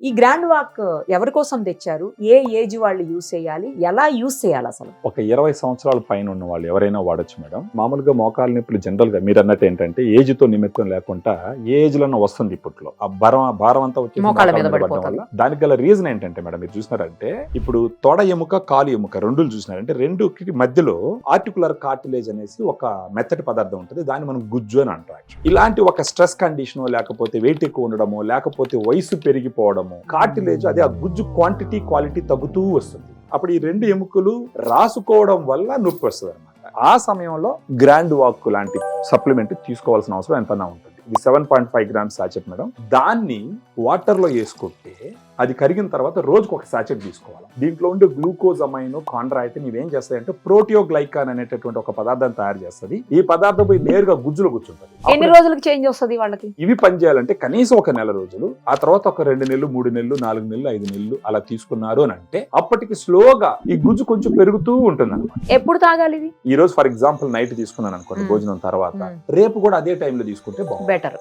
ఈ grand walk ఎవరి కోసం తెచ్చారు? ఏ ఏజ్ వాళ్ళు యూస్ చేయాలి? ఎలా యూస్ చేయాలి అసలు? ఒక 20 సంవత్సరాల పైన ఉన్న వాళ్ళు ఎవరైనా వాడచ్చు మేడం. మామూలుగా మోకాలు నొప్పులు జనరల్ గా మీరు అన్నట్టు ఏంటంటే ఏజ్ తో నిమిత్తం లేకుండా ఏ ఏజ్ లోనే వస్తుంది. ఇప్పట్లో ఆ భారం అంతా వచ్చి మోకాళ్ళ మీద పడడం వల్ల. దానికి గల రీజన్ ఏంటంటే మేడం, మీరు చూసినారంటే ఇప్పుడు తొడ ఎముక కాలు ఎముక రెండు చూసినారంటే రెండుకి మధ్యలో ఆర్టికులర్ కార్టిలేజ్ అనేసి ఒక మెత్తటి పదార్థం ఉంటుంది. దాన్ని మనం గుజ్జు అని అంటారు. ఇలాంటి ఒక స్ట్రెస్ కండిషన్ లేకపోతే వెయిట్ ఎక్కువ ఉండడము లేకపోతే వయసు పెరిగిపోవడము కార్టిలేజ్ అదే ఆ గుజ్జు క్వాంటిటీ క్వాలిటీ తగ్గుతూ వస్తుంది. అప్పుడు ఈ రెండు ఎముకలు రాసుకోవడం వల్ల నొప్పి వస్తుంది అనమాట. ఆ సమయంలో గ్రాండ్ వాక్ లాంటి సప్లిమెంట్ తీసుకోవాల్సిన అవసరం ఎంతనా ఉంటుంది. ఇది 7.5 గ్రామ్స్ సాచెట్ మేడం. దాన్ని వాటర్ లో వేసుకుంటే అది కరిగిన తర్వాత రోజుకు ఒక సాచెట్ తీసుకోవాలి. దీంట్లో ఉండే గ్లూకోజ్ అమైనో కాండ్రాయిటిన్ ఇవేం చేస్తాయంటే ప్రోటియోగ్లైకాన్ అనేటటువంటి ఒక పదార్థం తయారు చేస్తుంది. ఈ పదార్థం పోయి నేరుగా గుజ్జులో కూర్చుంటుంది. ఎన్ని రోజులకు చేంజ్ వస్తుంది వాళ్ళకి? ఇవి పనిచేయాలంటే కనీసం ఒక నెల రోజులు, ఆ తర్వాత ఒక 2 నెలలు 3 నెలలు 4 నెలలు 5 నెలలు అలా తీసుకున్నారు అని అంటే అప్పటికి స్లోగా ఈ గుజ్జు కొంచెం పెరుగుతూ ఉంటుంది అనమాట. ఎప్పుడు తాగాలి ఇది? ఈ రోజు ఫర్ ఎగ్జాంపుల్ నైట్ తీసుకున్నాను అనుకోండి భోజనం తర్వాత, రేపు కూడా అదే టైంలో తీసుకుంటే బాగుంటుంది. బెటర్.